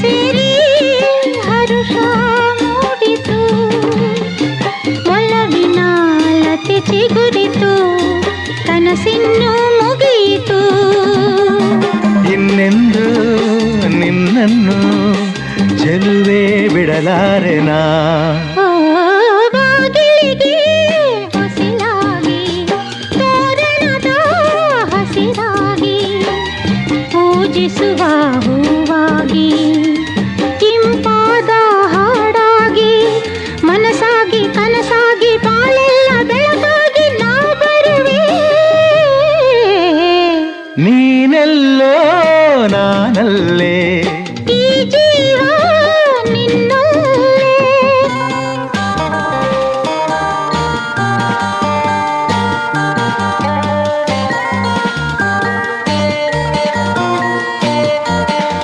ಸೇರಿ ಹರುಷ ಮೂಡಿತು, ಒಲವಿನ ಲತೆ ಚಿಗುರಿತು, ಕನಸಿನ್ನು ಮುಗಿಯಿತು. ಇನ್ನೆಂದು ನಿನ್ನನ್ನು ಚೆಲುವೆ ಬಿಡಲಾರೆನಾ. ಬಾಗಿಲಿಗೆ ಹೊಸಿಲಾಗಿ ತೋರಣದ ಹಸಿರಾಗಿ ಪೂಜಿಸುವ ಹೂವಾಗಿ ಇಂಪಾದ ಹಾಡಾಗಿ ಮನಸಾಗಿ ಕನಸಾಗಿ ಬಾಳೆಲ್ಲ ಬೆಳಗಾಗಿ ನಾ ಬರುವೆ. ನೀನೆಲ್ಲೋ ನಾನಲ್ಲೇ ಈ ಜೀವ